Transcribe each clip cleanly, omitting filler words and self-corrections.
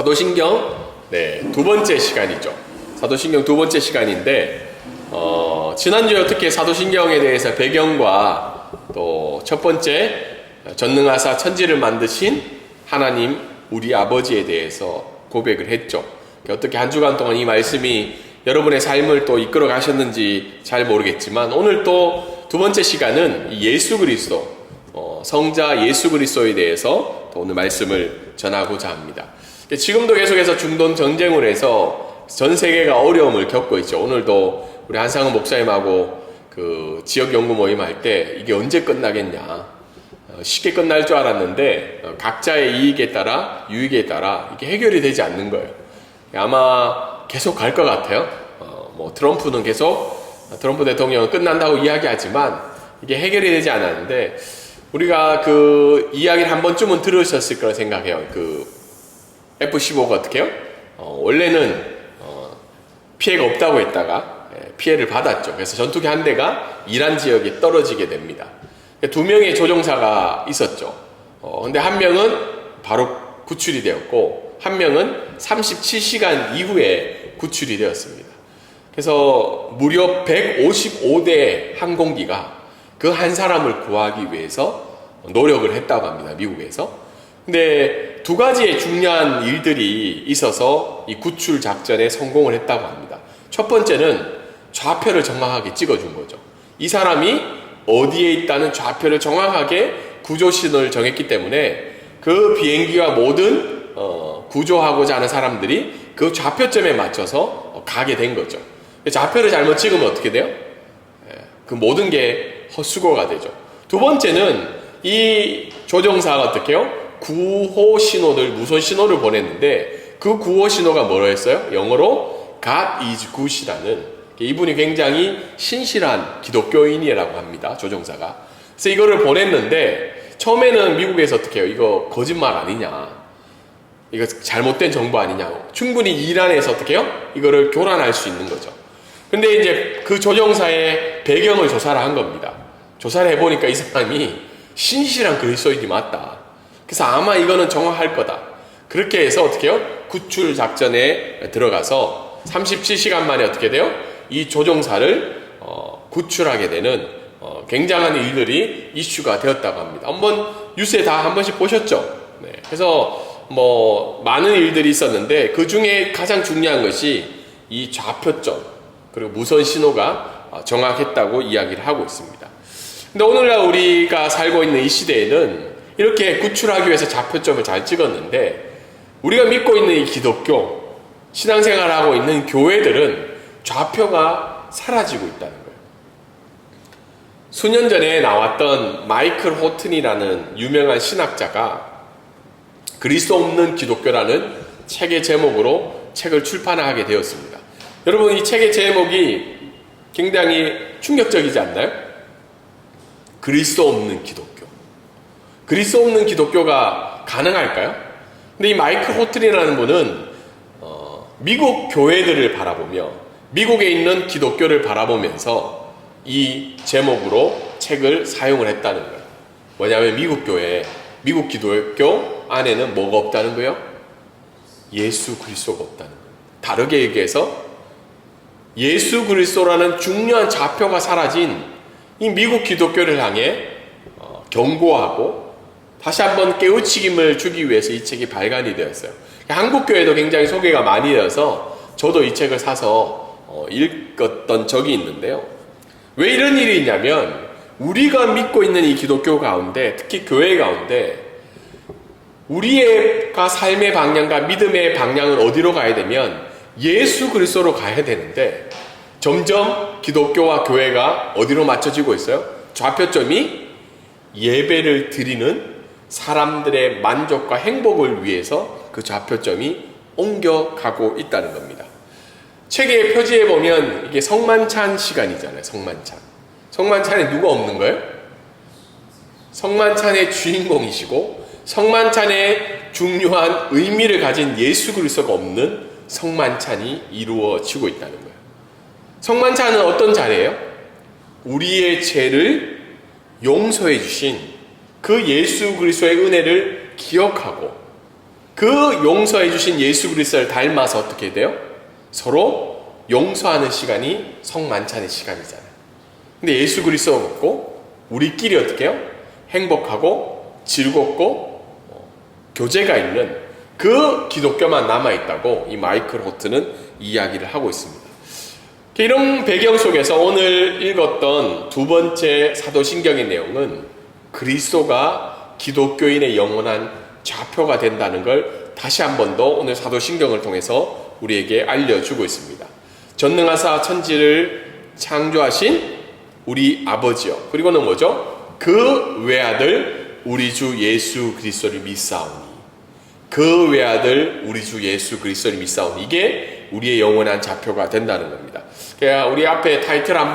사도신경 두 번째 시간이죠. 사도신경 두 번째 시간인데 지난주에 어떻게 사도신경에 대해서 배경과 또 첫 번째 전능하사 천지를 만드신 하나님 우리 아버지에 대해서 고백을 했죠. 어떻게 한 주간 동안 이 말씀이 여러분의 삶을 또 이끌어 가셨는지 잘 모르겠지만 오늘 또 두 번째 시간은 예수 그리스도 성자 예수 그리스도에 대해서 또 오늘 말씀을 전하고자 합니다. 지금도 계속해서 중동 전쟁을 해서 전 세계가 어려움을 겪고 있죠. 오늘도 우리 한상은 목사님하고 그 지역 연구 모임 할 때 이게 언제 끝나겠냐, 쉽게 끝날 줄 알았는데 각자의 이익에 따라 유익에 따라 이게 해결이 되지 않는 거예요. 아마 계속 갈 것 같아요. 트럼프는 계속 트럼프 대통령은 끝난다고 이야기하지만 이게 해결이 되지 않았는데 우리가 그 이야기를 한 번쯤은 들으셨을 거라 생각해요. 그 F-15가 어떻게 해요? 원래는 피해가 없다고 했다가 피해를 받았죠. 그래서 전투기 한 대가 이란 지역에 떨어지게 됩니다. 두 명의 조종사가 있었죠. 근데 한 명은 바로 구출이 되었고 한 명은 37시간 이후에 구출이 되었습니다. 그래서 무려 155대 항공기가 그 한 사람을 구하기 위해서 노력을 했다고 합니다. 미국에서. 근데 두 가지의 중요한 일들이 있어서 이 구출 작전에 성공을 했다고 합니다. 첫 번째는 좌표를 정확하게 찍어준 거죠. 이 사람이 어디에 있다는 좌표를 정확하게 구조 신호를 정했기 때문에 그 비행기와 모든 구조하고자 하는 사람들이 그 좌표점에 맞춰서 가게 된 거죠. 좌표를 잘못 찍으면 어떻게 돼요? 그 모든 게 헛수고가 되죠. 두 번째는 이 조종사가 어떻게 해요? 구호 신호를, 무선 신호를 보냈는데 그 구호 신호가 뭐로 했어요? 영어로 God is good이라는, 이분이 굉장히 신실한 기독교인이라고 합니다. 조종사가. 그래서 이거를 보냈는데 처음에는 미국에서 어떻게 해요? 이거 거짓말 아니냐, 이거 잘못된 정보 아니냐, 충분히 이란에서 어떻게 해요? 이거를 교란할 수 있는 거죠. 근데 이제 그 조종사의 배경을 조사를 한 겁니다. 조사를 해보니까 이 사람이 신실한 그리스도인이 맞다. 그래서 아마 이거는 정확할 거다. 그렇게 해서 어떻게 해요? 구출 작전에 들어가서 37시간 만에 어떻게 돼요? 이 조종사를 구출하게 되는 굉장한 일들이 이슈가 되었다고 합니다. 한번 뉴스에 다 한 번씩 보셨죠? 네. 그래서 많은 일들이 있었는데 그 중에 가장 중요한 것이 이 좌표점 그리고 무선 신호가 정확했다고 이야기를 하고 있습니다. 근데 오늘날 우리가 살고 있는 이 시대에는 이렇게 구출하기 위해서 좌표점을 잘 찍었는데 우리가 믿고 있는 이 기독교 신앙생활을 하고 있는 교회들은 좌표가 사라지고 있다는 거예요. 수년 전에 나왔던 마이클 호튼이라는 유명한 신학자가 그리스도 없는 기독교라는 책의 제목으로 책을 출판하게 되었습니다. 여러분, 이 책의 제목이 굉장히 충격적이지 않나요? 그리스도 없는 기독교. 그리스도 없는 기독교가 가능할까요? 근데 이 마이클 호튼이라는 분은 미국 교회들을 바라보며 미국에 있는 기독교를 바라보면서 이 제목으로 책을 사용을 했다는 거예요. 뭐냐면 미국 교회, 미국 기독교 안에는 뭐가 없다는 거예요? 예수 그리스도가 없다는 거예요. 다르게 얘기해서 예수 그리스도라는 중요한 좌표가 사라진 이 미국 기독교를 향해 경고하고 다시 한번 깨우치김을 주기 위해서 이 책이 발간이 되었어요. 한국 교회도 굉장히 소개가 많이 되어서 저도 이 책을 사서 읽었던 적이 있는데요. 왜 이런 일이 있냐면 우리가 믿고 있는 이 기독교 가운데, 특히 교회 가운데 우리의 삶의 방향과 믿음의 방향은 어디로 가야 되면 예수 그리스도로 가야 되는데 점점 기독교와 교회가 어디로 맞춰지고 있어요? 좌표점이 예배를 드리는 사람들의 만족과 행복을 위해서 그 좌표점이 옮겨가고 있다는 겁니다. 책의 표지에 보면 이게 성만찬 시간이잖아요. 성만찬. 성만찬에 누가 없는 거예요? 성만찬의 주인공이시고 성만찬의 중요한 의미를 가진 예수 그리스도가 없는 성만찬이 이루어지고 있다는 거예요. 성만찬은 어떤 자리예요? 우리의 죄를 용서해 주신 그 예수 그리스도의 은혜를 기억하고 그 용서해 주신 예수 그리스도를 닮아서 어떻게 돼요? 서로 용서하는 시간이 성만찬의 시간이잖아요. 근데 예수 그리스도가 없고 우리끼리 어떻게 해요? 행복하고 즐겁고 교제가 있는 그 기독교만 남아있다고 이 마이클 호트는 이야기를 하고 있습니다. 이런 배경 속에서 오늘 읽었던 두 번째 사도신경의 내용은 그리스도가 기독교인의 영원한 좌표가 된다는 걸 다시 한 번 더 오늘 사도신경을 통해서 우리에게 알려주고 있습니다. 전능하사 천지를 창조하신 우리 아버지요. 그리고는 뭐죠? 그 외아들 우리 주 예수 그리스도를 믿사오니. 그 외아들 우리 주 예수 그리스도를 믿사오니. 이게 우리의 영원한 좌표가 된다는 겁니다. 그러니까 우리 앞에 타이틀 한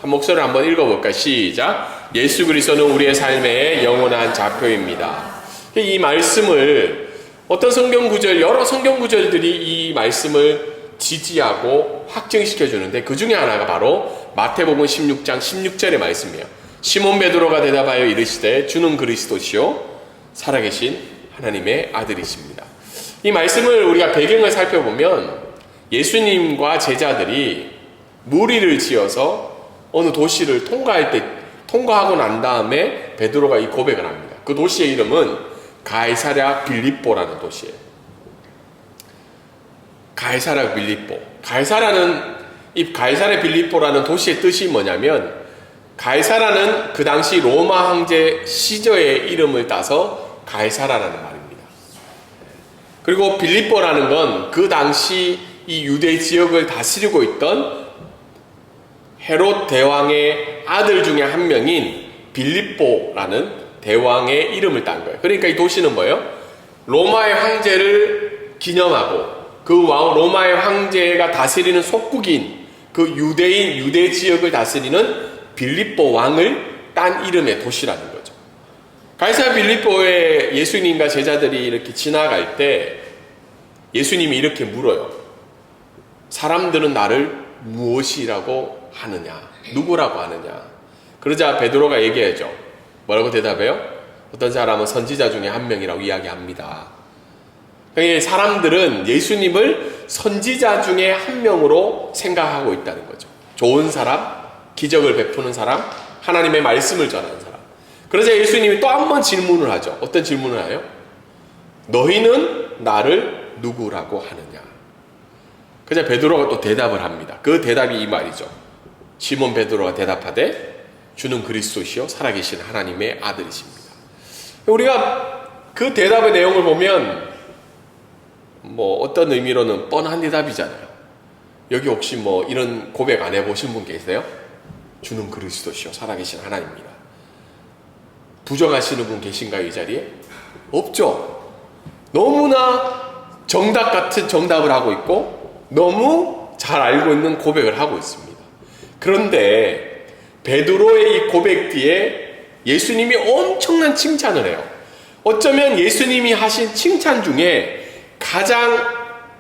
목소리를 한번 읽어볼까요? 시작. 예수 그리스도는 우리의 삶의 영원한 좌표입니다. 이 말씀을 어떤 성경 구절, 여러 성경 구절들이 이 말씀을 지지하고 확증시켜 주는데 그 중에 하나가 바로 마태복음 16장 16절의 말씀이에요. 시몬 베드로가 대답하여 이르시되 주는 그리스도시요 살아계신 하나님의 아들이십니다. 이 말씀을 우리가 배경을 살펴보면 예수님과 제자들이 무리를 지어서 어느 도시를 통과하고 난 다음에 베드로가 이 고백을 합니다. 그 도시의 이름은 가이사랴 빌립보라는 도시예요. 가이사랴 빌립보. 가이사랴 빌립보라는 도시의 뜻이 뭐냐면 가이사라는 그 당시 로마 황제 시저의 이름을 따서 가이사라라는 말입니다. 그리고 빌립보라는 건 그 당시 이 유대 지역을 다스리고 있던 헤롯 대왕의 아들 중에 한 명인 빌립보라는 대왕의 이름을 딴 거예요. 그러니까 이 도시는 뭐예요? 로마의 황제를 기념하고 그 로마의 황제가 다스리는 속국인 그 유대 지역을 다스리는 빌립보 왕을 딴 이름의 도시라는 거죠. 가이사랴 빌립보에 예수님과 제자들이 이렇게 지나갈 때 예수님이 이렇게 물어요. 사람들은 나를 무엇이라고 하느냐? 누구라고 하느냐? 그러자 베드로가 얘기하죠. 뭐라고 대답해요? 어떤 사람은 선지자 중에 한 명이라고 이야기합니다. 그러니까 사람들은 예수님을 선지자 중에 한 명으로 생각하고 있다는 거죠. 좋은 사람, 기적을 베푸는 사람, 하나님의 말씀을 전하는 사람. 그러자 예수님이 또 한 번 질문을 하죠. 어떤 질문을 해요? 너희는 나를 누구라고 하느냐? 그러자 베드로가 또 대답을 합니다. 그 대답이 이 말이죠. 시몬 베드로가 대답하되 주는 그리스도시요 살아계신 하나님의 아들이십니다. 우리가 그 대답의 내용을 보면 뭐 어떤 의미로는 뻔한 대답이잖아요. 여기 혹시 뭐 이런 고백 안 해보신 분 계세요? 주는 그리스도시요 살아계신 하나님입니다. 부정하시는 분 계신가요? 이 자리에? 없죠. 너무나 정답 같은 정답을 하고 있고 너무 잘 알고 있는 고백을 하고 있습니다. 그런데 베드로의 이 고백 뒤에 예수님이 엄청난 칭찬을 해요. 어쩌면 예수님이 하신 칭찬 중에 가장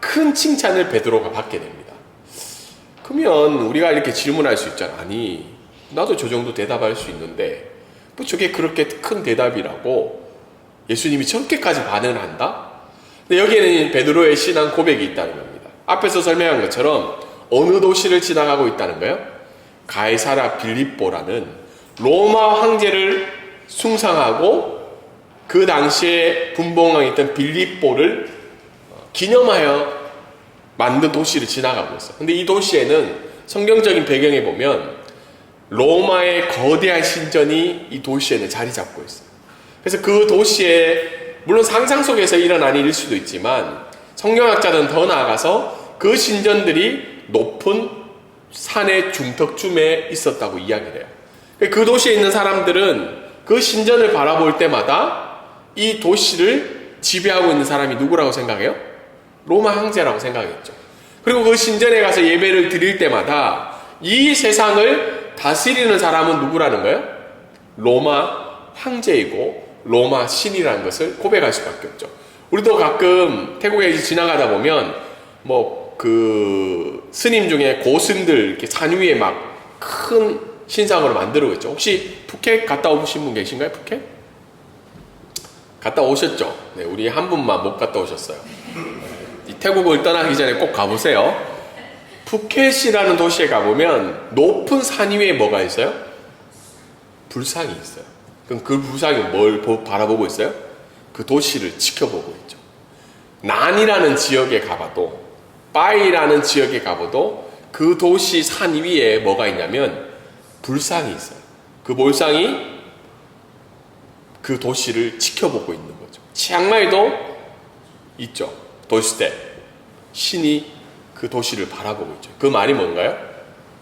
큰 칭찬을 베드로가 받게 됩니다. 그러면 우리가 이렇게 질문할 수 있잖아. 아니, 나도 저 정도 대답할 수 있는데 뭐 저게 그렇게 큰 대답이라고 예수님이 저렇게까지 반응을 한다? 근데 여기에는 베드로의 신앙 고백이 있다는 겁니다. 앞에서 설명한 것처럼 어느 도시를 지나가고 있다는 거예요? 가이사랴 빌립보라는 로마 황제를 숭상하고 그 당시에 분봉왕이었던 빌립보를 기념하여 만든 도시를 지나가고 있어요. 근데 이 도시에는 성경적인 배경에 보면 로마의 거대한 신전이 이 도시에는 자리 잡고 있어요. 그래서 그 도시에 물론 상상 속에서 일어난 일일 수도 있지만 성경학자들은 더 나아가서 그 신전들이 높은 산의 중턱쯤에 있었다고 이야기를 해요. 그 도시에 있는 사람들은 그 신전을 바라볼 때마다 이 도시를 지배하고 있는 사람이 누구라고 생각해요? 로마 황제라고 생각했죠. 그리고 그 신전에 가서 예배를 드릴 때마다 이 세상을 다스리는 사람은 누구라는 거예요? 로마 황제이고 로마 신이라는 것을 고백할 수밖에 없죠. 우리도 가끔 태국에 지나가다 보면 그 스님 중에 고승들 이렇게 산 위에 막 큰 신상으로 만들고 있죠. 혹시 푸켓 갔다 오신 분 계신가요? 푸켓? 갔다 오셨죠? 네, 우리 한 분만 못 갔다 오셨어요. 이 태국을 떠나기 전에 꼭 가보세요. 푸켓이라는 도시에 가보면 높은 산 위에 뭐가 있어요? 불상이 있어요. 그럼 그 불상이 뭘 바라보고 있어요? 그 도시를 지켜보고 있죠. 난이라는 지역에 가봐도, 빠이라는 지역에 가봐도 그 도시 산 위에 뭐가 있냐면 불상이 있어요. 그 불상이 그 도시를 지켜보고 있는 거죠. 치앙마이도 있죠. 도시대. 신이 그 도시를 바라보고 있죠. 그 말이 뭔가요?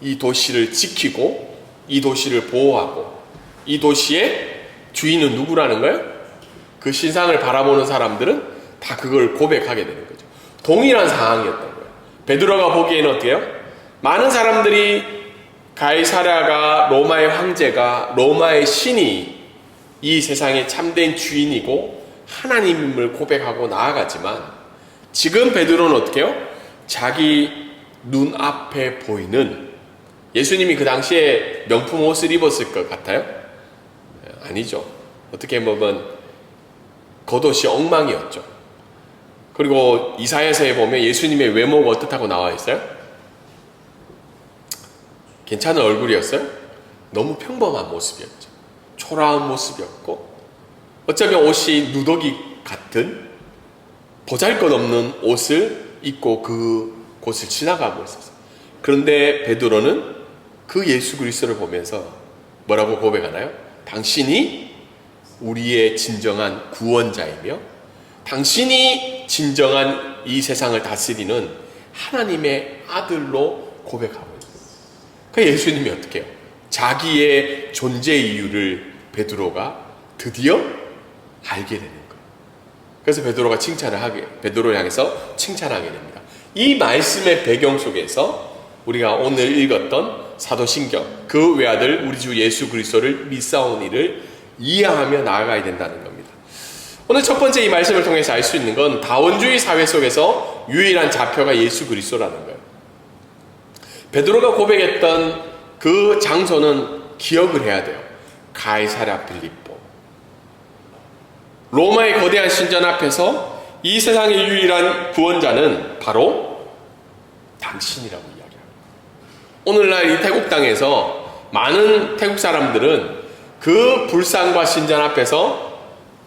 이 도시를 지키고 이 도시를 보호하고 이 도시의 주인은 누구라는 거예요? 그 신상을 바라보는 사람들은 다 그걸 고백하게 되는 거죠. 동일한 상황이었던 거예요. 베드로가 보기에는 어때요? 많은 사람들이 가이사랴가 로마의 황제가 로마의 신이 이 세상의 참된 주인이고 하나님임을 고백하고 나아가지만 지금 베드로는 어떻게 해요? 자기 눈앞에 보이는 예수님이 그 당시에 명품 옷을 입었을 것 같아요? 아니죠. 어떻게 보면 겉옷이 엉망이었죠. 그리고 이사야서에 보면 예수님의 외모가 어떻다고 나와 있어요? 괜찮은 얼굴이었어요? 너무 평범한 모습이었죠. 초라한 모습이었고 어쩌면 옷이 누더기 같은 보잘것없는 옷을 입고 그 곳을 지나가고 있었어요. 그런데 베드로는 그 예수 그리스도를 보면서 뭐라고 고백하나요? 당신이 우리의 진정한 구원자이며 당신이 진정한 이 세상을 다스리는 하나님의 아들로 고백하고 있어요. 그 예수님이 어떻게 해요? 자기의 존재 이유를 베드로가 드디어 알게 되는 거예요. 그래서 베드로를 향해서 칭찬하게 됩니다. 이 말씀의 배경 속에서 우리가 오늘 읽었던 사도신경, 그 외아들 우리 주 예수 그리스도를 믿사오니를 이해하며 나아가야 된다는 겁니다. 오늘 첫 번째 이 말씀을 통해서 알 수 있는 건 다원주의 사회 속에서 유일한 좌표가 예수 그리스도라는 거예요. 베드로가 고백했던 그 장소는 기억을 해야 돼요. 가이사랴 필립보. 로마의 거대한 신전 앞에서 이 세상의 유일한 구원자는 바로 당신이라고 이야기합니다. 오늘날 이 태국 땅에서 많은 태국 사람들은 그 불상과 신전 앞에서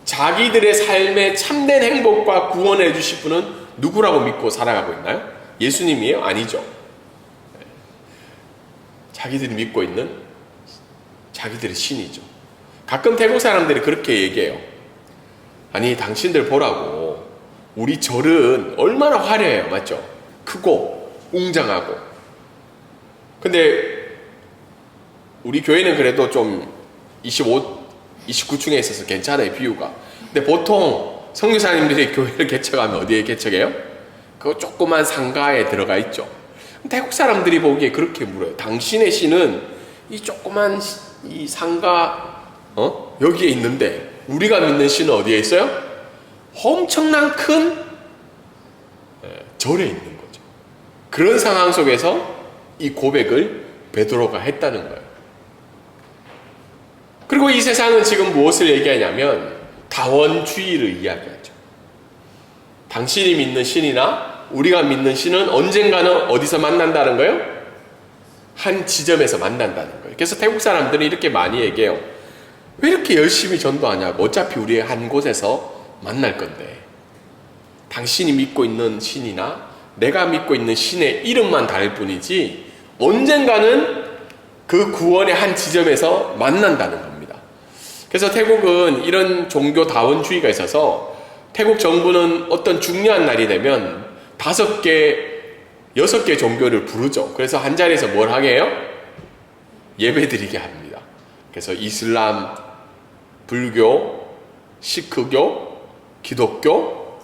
자기들의 삶의 참된 행복과 구원해 주실 분은 누구라고 믿고 살아가고 있나요? 예수님이에요? 아니죠. 자기들이 믿고 있는 자기들의 신이죠. 가끔 태국 사람들이 그렇게 얘기해요. 아니 당신들 보라고 우리 절은 얼마나 화려해요. 맞죠? 크고 웅장하고. 근데 우리 교회는 그래도 좀 29층에 있어서 괜찮아요. 뷰가. 근데 보통 선교사님들이 교회를 개척하면 어디에 개척해요? 그 조그만 상가에 들어가 있죠. 태국 사람들이 보기에 그렇게 물어요. 당신의 신은 이 조그만 이 상가 여기에 있는데 우리가 믿는 신은 어디에 있어요? 엄청난 큰 절에 있는 거죠. 그런 상황 속에서 이 고백을 베드로가 했다는 거예요. 그리고 이 세상은 지금 무엇을 얘기하냐면 다원주의를 이야기하죠. 당신이 믿는 신이나 우리가 믿는 신은 언젠가는 어디서 만난다는 거예요? 한 지점에서 만난다는 거예요. 그래서 태국 사람들은 이렇게 많이 얘기해요. 왜 이렇게 열심히 전도하냐고. 어차피 우리 한 곳에서 만날 건데 당신이 믿고 있는 신이나 내가 믿고 있는 신의 이름만 다를 뿐이지 언젠가는 그 구원의 한 지점에서 만난다는 겁니다. 그래서 태국은 이런 종교 다원주의가 있어서 태국 정부는 어떤 중요한 날이 되면 5개, 6개 종교를 부르죠. 그래서 한 자리에서 뭘 하게 해요? 예배 드리게 합니다. 그래서 이슬람, 불교, 시크교, 기독교,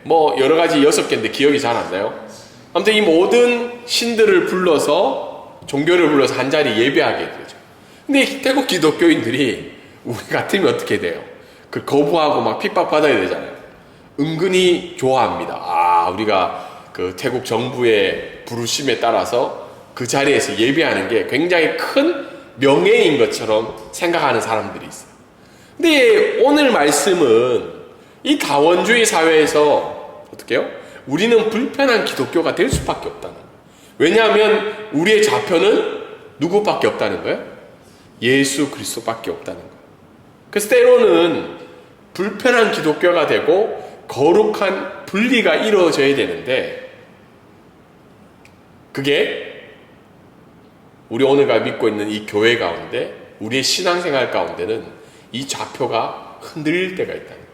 뭐 여러 가지 6개인데 기억이 잘 안 나요. 아무튼 이 모든 신들을 불러서 종교를 불러서 한 자리 예배하게 되죠. 근데 태국 기독교인들이 우리 같으면 어떻게 돼요? 그 거부하고 막 핍박받아야 되잖아요. 은근히 좋아합니다. 우리가 그 태국 정부의 부르심에 따라서 그 자리에서 예배하는 게 굉장히 큰 명예인 것처럼 생각하는 사람들이 있어요. 근데 오늘 말씀은 이 다원주의 사회에서 어떻게 해요? 우리는 불편한 기독교가 될 수밖에 없다는 거예요. 왜냐하면 우리의 좌표는 누구밖에 없다는 거예요? 예수 그리스도밖에 없다는 거예요. 그래서 때로는 불편한 기독교가 되고 거룩한 분리가 이루어져야 되는데, 그게 우리 오늘가 믿고 있는 이 교회 가운데, 우리의 신앙생활 가운데는 이 좌표가 흔들릴 때가 있다는 거예요.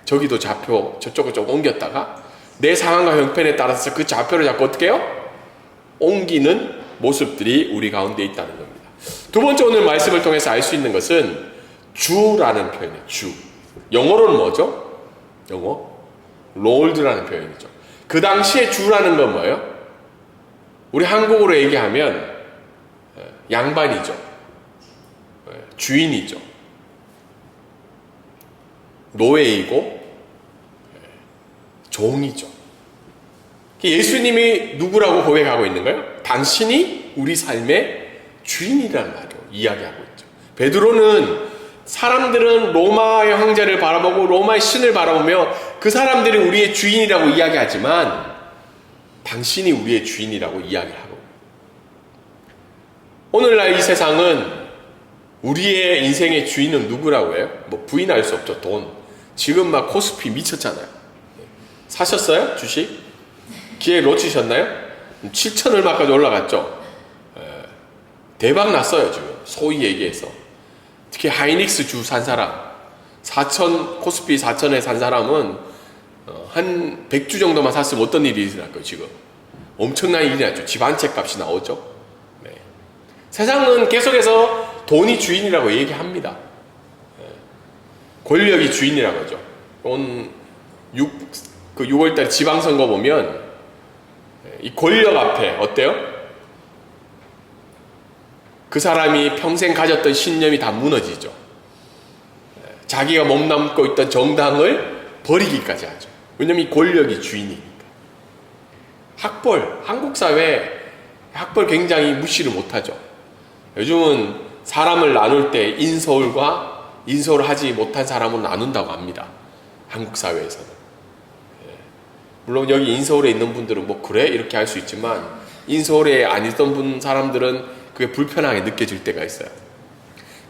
저기도 좌표 저쪽을 좀 옮겼다가 내 상황과 형편에 따라서 그 좌표를 자꾸 어떻게 해요? 옮기는 모습들이 우리 가운데 있다는 겁니다. 두 번째, 오늘 말씀을 통해서 알 수 있는 것은 주라는 표현이에요. 주. 영어로는 뭐죠? 영어? 롤드라는 표현이죠. 그 당시에 주라는 건 뭐예요? 우리 한국어로 얘기하면 양반이죠. 주인이죠. 노예이고 종이죠. 예수님이 누구라고 고백하고 있는 거예요? 당신이 우리 삶의 주인이라는 말로 이야기하고 있죠. 베드로는 사람들은 로마의 황제를 바라보고 로마의 신을 바라보며 그 사람들이 우리의 주인이라고 이야기하지만 당신이 우리의 주인이라고 이야기하고, 오늘날 이 세상은 우리의 인생의 주인은 누구라고 해요? 뭐 부인할 수 없죠. 돈. 지금 막 코스피 미쳤잖아요. 사셨어요? 주식? 기회 놓치셨나요? 7천 얼마까지 올라갔죠. 대박 났어요 지금. 소위 얘기해서 특히 하이닉스 주 산 사람, 4천, 코스피 4천에 산 사람은 한 100주 정도만 샀으면 어떤 일이 일어날까요? 지금 엄청난 일이 났죠. 집 한 채 값이 나오죠. 네. 세상은 계속해서 돈이 주인이라고 얘기합니다. 권력이 주인이라고 하죠. 온 6월달 지방선거 보면 이 권력 앞에 어때요? 그 사람이 평생 가졌던 신념이 다 무너지죠. 자기가 몸담고 있던 정당을 버리기까지 하죠. 왜냐면 이 권력이 주인이니까. 학벌, 한국 사회 학벌 굉장히 무시를 못하죠. 요즘은 사람을 나눌 때 인서울과 인서울 하지 못한 사람은 나눈다고 합니다. 한국 사회에서는. 물론 여기 인서울에 있는 분들은 뭐 그래? 이렇게 할 수 있지만 인서울에 안 있던 사람들은 그게 불편하게 느껴질 때가 있어요.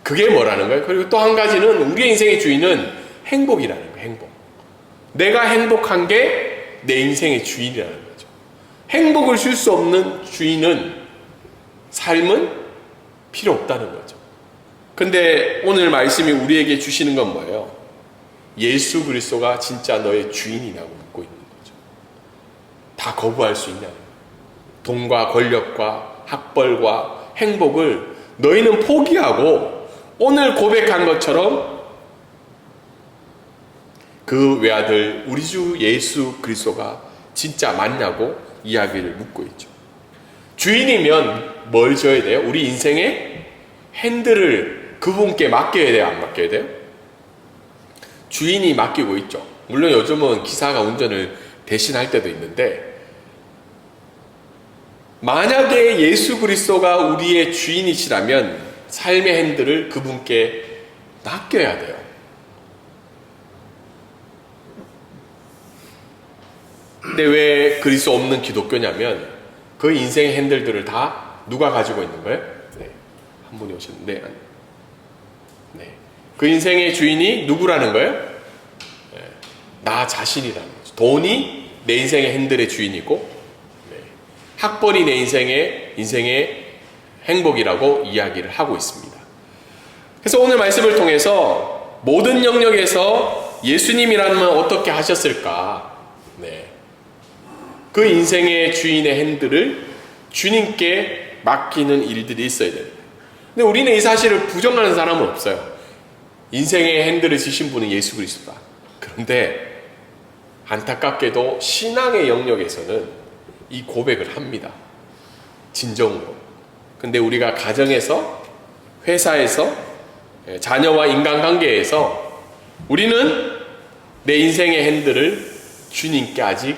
그게 뭐라는 거예요? 그리고 또 한 가지는 우리의 인생의 주인은 행복이라는 거예요. 행복. 내가 행복한 게 내 인생의 주인이라는 거죠. 행복을 줄 수 없는 주인은, 삶은 필요 없다는 거죠. 근데 오늘 말씀이 우리에게 주시는 건 뭐예요? 예수 그리스도가 진짜 너의 주인이라고 믿고 있는 거죠. 다 거부할 수 있냐는 거예요. 돈과 권력과 학벌과 행복을 너희는 포기하고 오늘 고백한 것처럼 그 외아들 우리 주 예수 그리스도가 진짜 맞냐고 이야기를 묻고 있죠. 주인이면 뭘 줘야 돼요? 우리 인생의 핸들을 그분께 맡겨야 돼요? 안 맡겨야 돼요? 주인이 맡기고 있죠. 물론 요즘은 기사가 운전을 대신할 때도 있는데, 만약에 예수 그리스도가 우리의 주인이시라면 삶의 핸들을 그분께 맡겨야 돼요. 근데 왜 그리스도 없는 기독교냐면 그 인생의 핸들들을 다 누가 가지고 있는 거예요? 네. 한 분이 오셨는데, 네. 그 인생의 주인이 누구라는 거예요? 네. 나 자신이라는 거죠. 돈이 내 인생의 핸들의 주인이고, 네. 학벌이 내 인생의 행복이라고 이야기를 하고 있습니다. 그래서 오늘 말씀을 통해서 모든 영역에서 예수님이라면 어떻게 하셨을까? 네. 그 인생의 주인의 핸들을 주님께 맡기는 일들이 있어야 됩니다. 근데 우리는 이 사실을 부정하는 사람은 없어요. 인생의 핸들을 지신 분은 예수 그리스도다. 그런데 안타깝게도 신앙의 영역에서는 이 고백을 합니다. 진정으로. 근데 우리가 가정에서, 회사에서, 자녀와 인간관계에서 우리는 내 인생의 핸들을 주님께 아직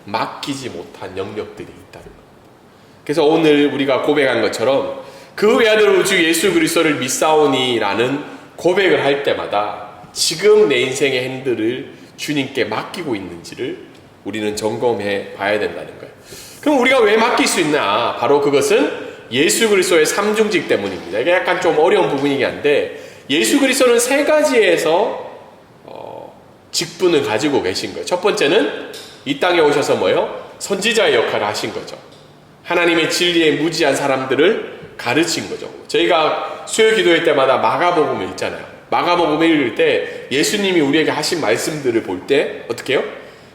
맡기지 못한 영역들이 있다는 겁니다. 그래서 오늘 우리가 고백한 것처럼 그 외아들 주 예수 그리스도를 믿사오니라는 고백을 할 때마다 지금 내 인생의 핸들을 주님께 맡기고 있는지를 우리는 점검해 봐야 된다는 거예요. 그럼 우리가 왜 맡길 수 있나? 바로 그것은 예수 그리스도의 삼중직 때문입니다. 이게 약간 좀 어려운 부분이긴 한데, 예수 그리스도는 세 가지에서 직분을 가지고 계신 거예요. 첫 번째는 이 땅에 오셔서 뭐요? 선지자의 역할을 하신 거죠. 하나님의 진리에 무지한 사람들을 가르친 거죠. 저희가 수요 기도회 때마다 마가복음을 읽잖아요. 마가복음을 읽을 때 예수님이 우리에게 하신 말씀들을 볼 때 어떻게 해요?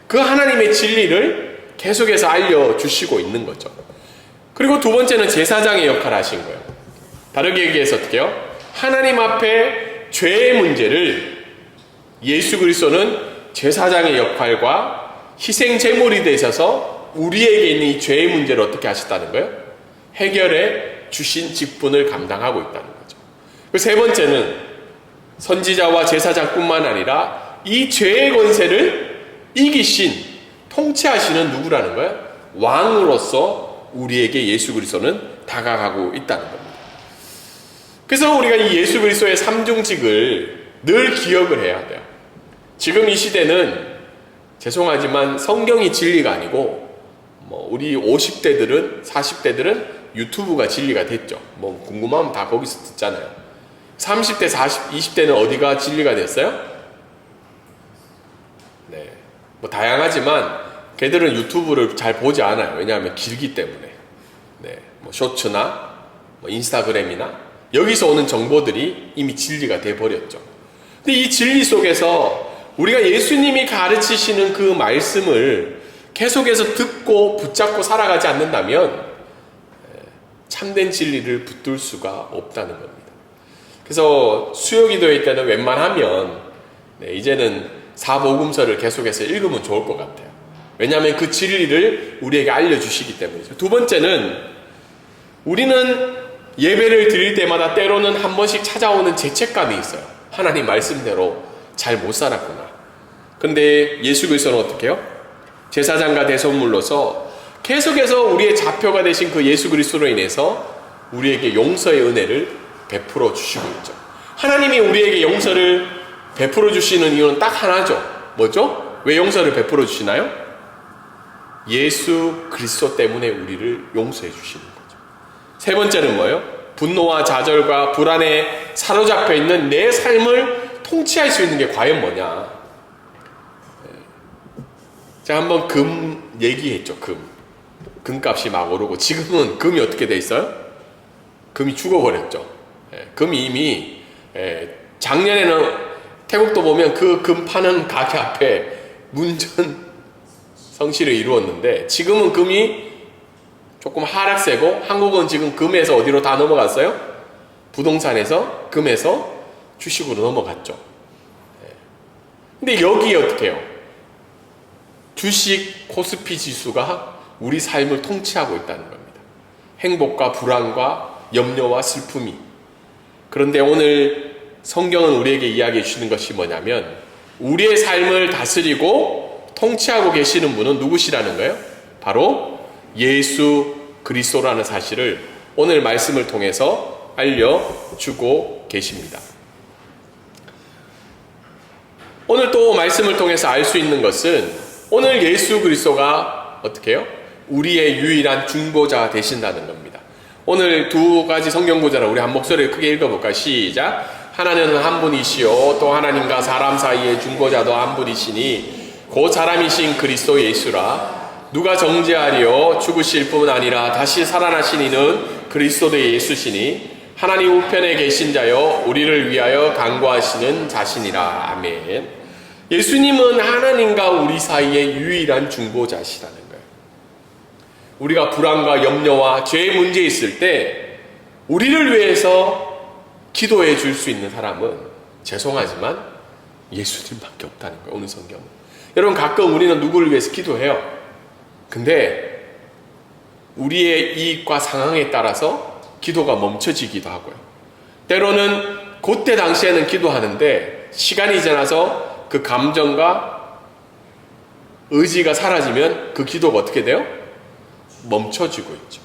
그 하나님의 진리를 계속해서 알려주시고 있는 거죠. 그리고 두 번째는 제사장의 역할을 하신 거예요. 다르게 얘기해서 어떻게 해요? 하나님 앞에 죄의 문제를 예수 그리스도는 제사장의 역할과 희생 제물이 되셔서 우리에게 있는 이 죄의 문제를 어떻게 하셨다는 거예요? 해결해 주신 직분을 감당하고 있다는 거죠. 그 세 번째는 선지자와 제사장뿐만 아니라 이 죄의 권세를 이기신, 통치하시는 누구라는 거예요? 왕으로서 우리에게 예수 그리스도는 다가가고 있다는 겁니다. 그래서 우리가 이 예수 그리스도의 삼중직을 늘 기억을 해야 돼요. 지금 이 시대는 죄송하지만 성경이 진리가 아니고 우리 50대들은 40대들은 유튜브가 진리가 됐죠. 궁금하면 다 거기서 듣잖아요. 30대, 40, 20대는 어디가 진리가 됐어요? 네, 다양하지만 걔들은 유튜브를 잘 보지 않아요. 왜냐하면 길기 때문에. 네, 쇼츠나 인스타그램이나 여기서 오는 정보들이 이미 진리가 돼버렸죠. 근데 이 진리 속에서 우리가 예수님이 가르치시는 그 말씀을 계속해서 듣고 붙잡고 살아가지 않는다면 참된 진리를 붙들 수가 없다는 겁니다. 그래서 수요 기도회 때는 웬만하면 이제는 사복음서를 계속해서 읽으면 좋을 것 같아요. 왜냐하면 그 진리를 우리에게 알려주시기 때문이죠. 두 번째는 우리는 예배를 드릴 때마다 때로는 한 번씩 찾아오는 죄책감이 있어요. 하나님 말씀대로 잘 못 살았구나. 근데 예수 그리스도는 어떻게 해요? 제사장과 대선물로서 계속해서 우리의 좌표가 되신 그 예수 그리스도로 인해서 우리에게 용서의 은혜를 베풀어 주시고 있죠. 하나님이 우리에게 용서를 베풀어 주시는 이유는 딱 하나죠. 뭐죠? 왜 용서를 베풀어 주시나요? 예수 그리스도 때문에 우리를 용서해 주시는 거죠. 세 번째는 뭐예요? 분노와 좌절과 불안에 사로잡혀 있는 내 삶을 통치할 수 있는 게 과연 뭐냐? 제가 한번 금 얘기했죠. 금값이 막 오르고 지금은 금이 어떻게 돼 있어요? 금이 죽어버렸죠. 금이 이미 작년에는 태국도 보면 그 금 파는 가게 앞에 문전 성시를 이루었는데 지금은 금이 조금 하락세고 한국은 지금 금에서 어디로 다 넘어갔어요? 부동산에서 금에서 주식으로 넘어갔죠. 근데 여기 어떻게 해요? 주식 코스피 지수가 우리 삶을 통치하고 있다는 겁니다. 행복과 불안과 염려와 슬픔이. 그런데 오늘 성경은 우리에게 이야기해 주시는 것이 뭐냐면 우리의 삶을 다스리고 통치하고 계시는 분은 누구시라는 거예요? 바로 예수 그리스도라는 사실을 오늘 말씀을 통해서 알려주고 계십니다. 오늘 또 말씀을 통해서 알 수 있는 것은 오늘 예수 그리스도가 어떻게 해요? 우리의 유일한 중보자 되신다는 겁니다. 오늘 두 가지 성경 구절을 우리 한 목소리를 크게 읽어볼까요? 시작. 하나님은 한 분이시요 또 하나님과 사람 사이의 중보자도 한 분이시니 곧 사람이신 그리스도 예수라. 누가 정죄하리요? 죽으실 뿐 아니라 다시 살아나신 이는 그리스도 예수시니 하나님 우편에 계신 자여 우리를 위하여 간구하시는 자신이라. 아멘. 예수님은 하나님과 우리 사이의 유일한 중보자시라는 거예요. 우리가 불안과 염려와 죄의 문제에 있을 때 우리를 위해서 기도해 줄 수 있는 사람은 죄송하지만 예수님밖에 없다는 거예요. 오늘 성경은. 여러분 가끔 우리는 누구를 위해서 기도해요. 근데 우리의 이익과 상황에 따라서 기도가 멈춰지기도 하고요. 때로는 그때 당시에는 기도하는데 시간이 지나서 그 감정과 의지가 사라지면 그 기도가 어떻게 돼요? 멈춰지고 있죠.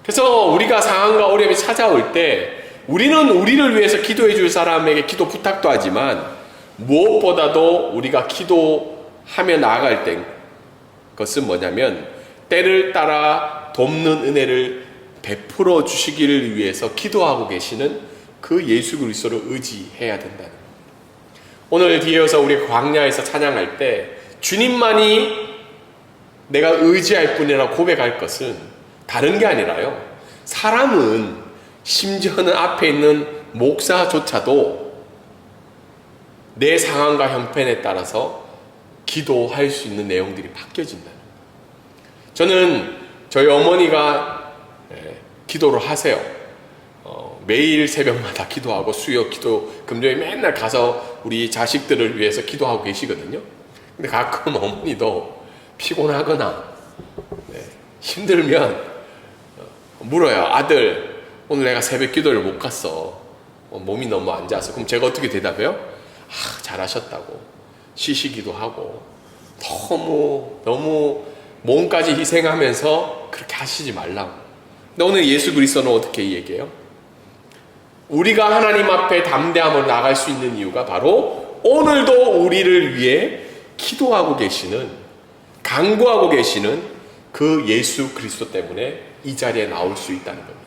그래서 우리가 상황과 어려움이 찾아올 때 우리는 우리를 위해서 기도해 줄 사람에게 기도 부탁도 하지만 무엇보다도 우리가 기도하며 나아갈 때 것은 뭐냐면 때를 따라 돕는 은혜를 베풀어 주시기를 위해서 기도하고 계시는 그 예수 그리스도를 의지해야 된다는 거예요. 오늘 뒤에서 우리 광야에서 찬양할 때 주님만이 내가 의지할 뿐이라 고백할 것은 다른 게 아니라요. 사람은 심지어는 앞에 있는 목사조차도 내 상황과 형편에 따라서 기도할 수 있는 내용들이 바뀌어진다는 거예요. 저는 저희 어머니가 기도를 하세요. 매일 새벽마다 기도하고 수요 기도 금요일 맨날 가서 우리 자식들을 위해서 기도하고 계시거든요. 근데 가끔 어머니도 피곤하거나 힘들면 물어요. 아들, 오늘 내가 새벽 기도를 못 갔어. 몸이 너무 안 좋아서. 그럼 제가 어떻게 대답해요? 잘하셨다고. 쉬시기도 하고. 너무 몸까지 희생하면서 그렇게 하시지 말라고. 근데 오늘 예수 그리스도는 어떻게 얘기해요? 우리가 하나님 앞에 담대함으로 나갈 수 있는 이유가 바로 오늘도 우리를 위해 기도하고 계시는, 간구하고 계시는 그 예수 그리스도 때문에 이 자리에 나올 수 있다는 겁니다.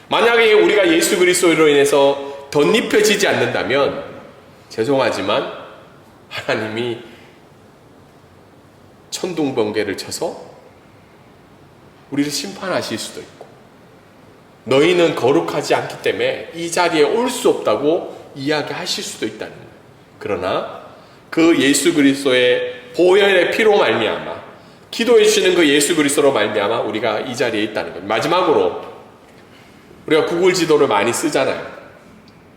만약에 우리가 예수 그리스도로 인해서 덧입혀지지 않는다면 죄송하지만 하나님이 천둥번개를 쳐서 우리를 심판하실 수도 있고, 너희는 거룩하지 않기 때문에 이 자리에 올 수 없다고 이야기하실 수도 있다는 거예요. 그러나 그 예수 그리스도의 보혈의 피로 말미암아, 기도해 주시는 그 예수 그리스도로 말미암아 우리가 이 자리에 있다는 거예요. 마지막으로 우리가 구글 지도를 많이 쓰잖아요.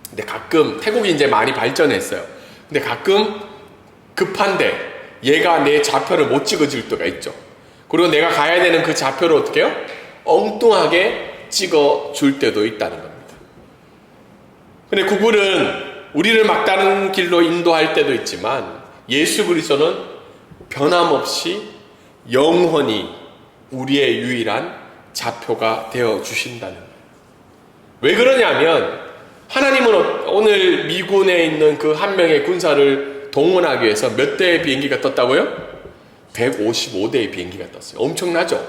근데 가끔 태국이 이제 많이 발전했어요. 근데 가끔 급한데 얘가 내 좌표를 못 찍어줄 때가 있죠. 그리고 내가 가야 되는 그 좌표를 어떻게 해요? 엉뚱하게 찍어줄 때도 있다는 겁니다. 근데 구글은 우리를 막다른 길로 인도할 때도 있지만 예수 그리스도는 변함없이 영원히 우리의 유일한 좌표가 되어 주신다는 거예요. 왜 그러냐면 하나님은 오늘 미군에 있는 그 한 명의 군사를 동원하기 위해서 몇 대의 비행기가 떴다고요? 155대의 비행기가 떴어요. 엄청나죠?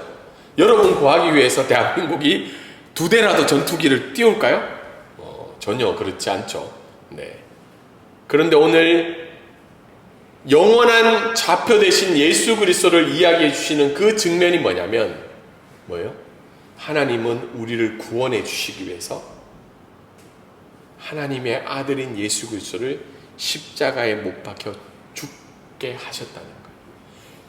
여러분 구하기 위해서 대한민국이 2대라도 전투기를 띄울까요? 전혀 그렇지 않죠. 네. 그런데 오늘 영원한 좌표 되신 예수 그리스도를 이야기해 주시는 그 측면이 뭐냐면 뭐예요? 하나님은 우리를 구원해 주시기 위해서 하나님의 아들인 예수 그리스도를 십자가에 못 박혀 죽게 하셨다는 거예요.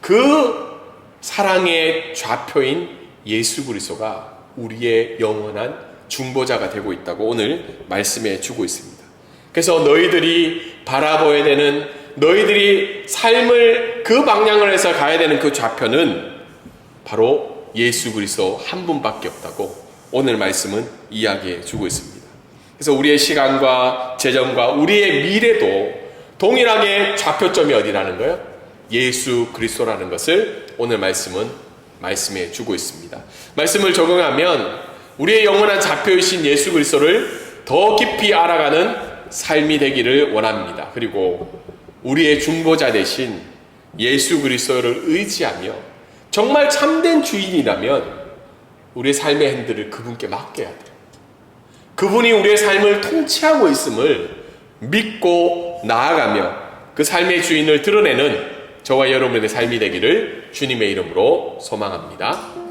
그 사랑의 좌표인 예수 그리스도가 우리의 영원한 중보자가 되고 있다고 오늘 말씀해 주고 있습니다. 그래서 너희들이 바라보아야 되는, 너희들이 삶을 그 방향을 해서 가야 되는 그 좌표는 바로 예수 그리스도 한 분밖에 없다고 오늘 말씀은 이야기해 주고 있습니다. 그래서 우리의 시간과 재정과 우리의 미래도 동일하게 좌표점이 어디라는 거예요? 예수 그리스도라는 것을 오늘 말씀은 말씀해 주고 있습니다. 말씀을 적용하면 우리의 영원한 좌표이신 예수 그리스도를 더 깊이 알아가는 삶이 되기를 원합니다. 그리고 우리의 중보자 되신 예수 그리스도를 의지하며 정말 참된 주인이라면 우리의 삶의 핸들을 그분께 맡겨야 돼요. 그분이 우리의 삶을 통치하고 있음을 믿고 나아가며 그 삶의 주인을 드러내는 저와 여러분의 삶이 되기를 주님의 이름으로 소망합니다.